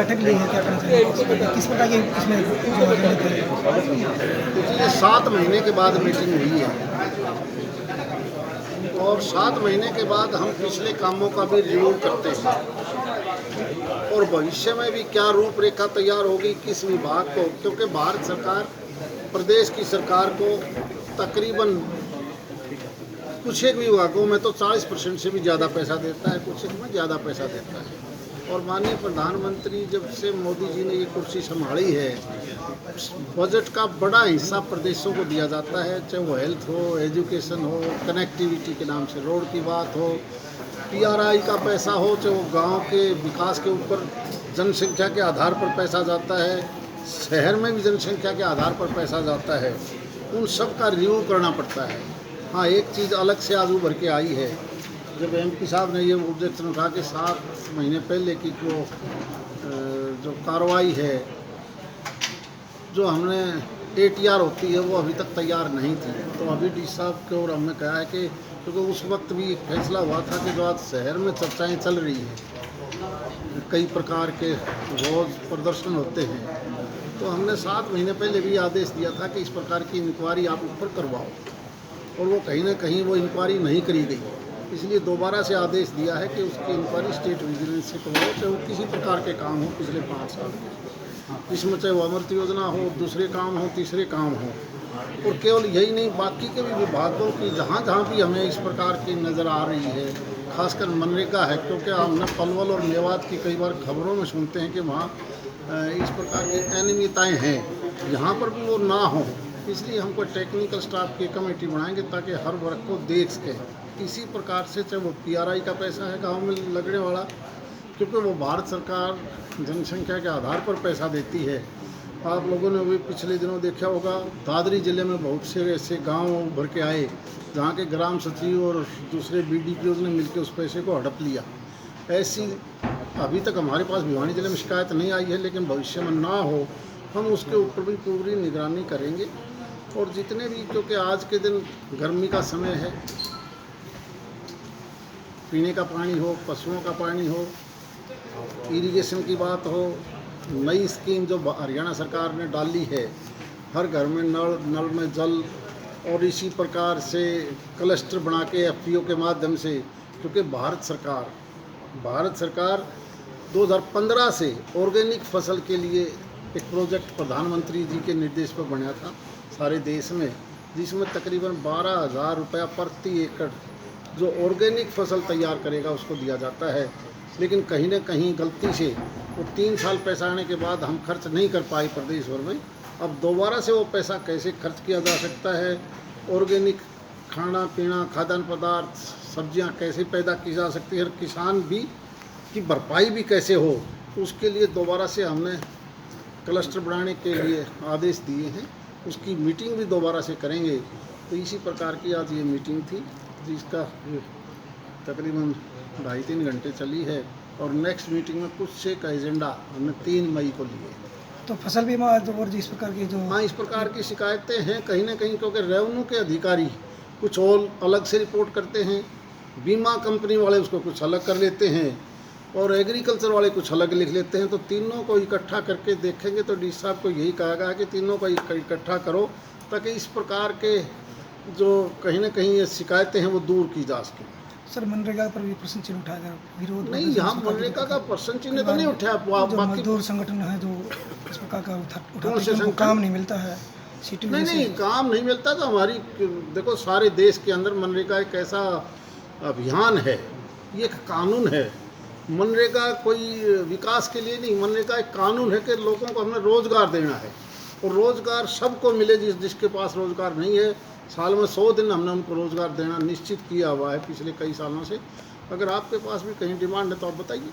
बैठक ली है, क्या कहना चाहिए, किस प्रकार की इसमें जो एजेंडे थे? 7 महीने के बाद मीटिंग हुई है और 7 महीने के बाद हम पिछले कामों का भी रिव्यू करते हैं और भविष्य में भी क्या रूपरेखा तैयार होगी किस विभाग को, क्योंकि भारत सरकार प्रदेश की सरकार को तकरीबन कुछ एक विभागों में तो 40% से भी ज़्यादा पैसा देता है, कुछ एक में ज़्यादा पैसा देता है। और माननीय प्रधानमंत्री जब से मोदी जी ने ये कुर्सी संभाली है, बजट का बड़ा हिस्सा प्रदेशों को दिया जाता है, चाहे वो हेल्थ हो, एजुकेशन हो, कनेक्टिविटी के नाम से रोड की बात हो, पीआरआई का पैसा हो, चाहे वो गांव के विकास के ऊपर जनसंख्या के आधार पर पैसा जाता है, शहर में भी जनसंख्या के आधार पर पैसा जाता है, उन सब का रिव्यू करना पड़ता है। हाँ, एक चीज़ अलग से आज उभर के आई है, जब एमपी साहब ने ये ऑब्जेक्शन उठा के 7 महीने पहले की जो कार्रवाई है, जो हमने ATR होती है वो अभी तक तैयार नहीं थी, तो अभी डी साहब की ओर हमने कहा है कि क्योंकि उस वक्त भी एक फैसला हुआ था कि जो आज शहर में चर्चाएं चल रही हैं, कई प्रकार के रोज प्रदर्शन होते हैं, तो हमने 7 महीने पहले भी आदेश दिया था कि इस प्रकार की इंक्वायरी आप ऊपर करवाओ, और वो कहीं ना कहीं वो इंक्वायरी नहीं करी गई, इसलिए दोबारा से आदेश दिया है कि उसकी इंक्वायरी स्टेट विजिलेंस से करवाओ, चाहे वो किसी प्रकार के काम हो पिछले 5 साल के, इसमें चाहे वो अमृत योजना हो, दूसरे काम हो, तीसरे काम हो, और केवल यही नहीं, बाकी के भी विभागों की जहाँ जहाँ भी हमें इस प्रकार की नज़र आ रही है, खासकर मनरेगा है, क्योंकि हमने पलवल और मेवात की कई बार खबरों में सुनते हैं कि वहाँ इस प्रकार की अनियमितताएँ हैं, यहाँ पर भी वो ना हो, इसलिए हमको टेक्निकल स्टाफ की कमेटी बनाएंगे ताकि हर वर्ग को देख सकें। इसी प्रकार से चाहे वो पीआरआई का पैसा है गांव में लगने वाला, क्योंकि वो भारत सरकार जनसंख्या के आधार पर पैसा देती है। आप लोगों ने भी पिछले दिनों देखा होगा, दादरी जिले में बहुत से ऐसे गांव उभर के आए जहां के ग्राम सचिव और दूसरे BDPOs ने मिलकर उस पैसे को हड़प लिया। ऐसी अभी तक हमारे पास भिवानी जिले में शिकायत नहीं आई है, लेकिन भविष्य में ना हो हम उसके ऊपर भी पूरी निगरानी करेंगे। और जितने भी, क्योंकि आज के दिन गर्मी का समय है, पीने का पानी हो, पशुओं का पानी हो, इरिगेशन की बात हो, नई स्कीम जो हरियाणा सरकार ने डाली है, हर घर में नल में जल, और इसी प्रकार से क्लस्टर बना के FPO के माध्यम से, क्योंकि भारत सरकार 2015 से ऑर्गेनिक फसल के लिए एक प्रोजेक्ट प्रधानमंत्री जी के निर्देश पर बना था सारे देश में, जिसमें तकरीबन 12,000 रुपया प्रति एकड़ जो ऑर्गेनिक फसल तैयार करेगा उसको दिया जाता है। लेकिन कहीं ना कहीं गलती से वो 3 साल पैसा आने के बाद हम खर्च नहीं कर पाए प्रदेश भर में। अब दोबारा से वो पैसा कैसे खर्च किया जा सकता है, ऑर्गेनिक खाना पीना, खाद्यान्न पदार्थ, सब्जियां कैसे पैदा की जा सकती है, और किसान भी की भरपाई भी कैसे हो, उसके लिए दोबारा से हमने क्लस्टर बनाने के लिए आदेश दिए हैं। उसकी मीटिंग भी दोबारा से करेंगे। तो इसी प्रकार की आज ये मीटिंग थी, जिसका तकरीबन 2.5-3 घंटे चली है, और नेक्स्ट मीटिंग में कुछ एक एजेंडा हमने 3 मई को लिए। तो फसल बीमा और इस प्रकार की जो, हाँ, इस प्रकार की शिकायतें हैं कहीं ना कहीं, क्योंकि रेवेन्यू के अधिकारी कुछ और अलग से रिपोर्ट करते हैं, बीमा कंपनी वाले उसको कुछ अलग कर लेते हैं, और एग्रीकल्चर वाले कुछ अलग लिख लेते हैं। तो तीनों को इकट्ठा करके देखेंगे तो डी साहब को यही कहा गया कि तीनों को इकट्ठा करो, ताकि इस प्रकार के जो कहीं ना कहीं ये शिकायतें हैं वो दूर की जा सकें। सर, मनरेगा पर भी प्रश्न चिन्ह उठाया गया, विरोध नहीं, यहाँ मनरेगा का प्रश्न चिन्ह तो नहीं उठाया, बाकी मजदूर संगठन है जो इस प्रकार का उठाते हैं, काम नहीं मिलता है, सिटी में नहीं काम नहीं मिलता। तो हमारी देखो, सारे देश के अंदर मनरेगा एक ऐसा अभियान है, ये एक कानून है। मनरेगा कोई विकास के लिए नहीं, मनरेगा एक कानून है कि लोगों को हमें रोज़गार देना है, और रोज़गार सबको मिले। जिसके पास रोज़गार नहीं है, साल में 100 दिन हमने उनको रोज़गार देना निश्चित किया हुआ है पिछले कई सालों से। अगर आपके पास भी कहीं डिमांड है तो आप बताइए।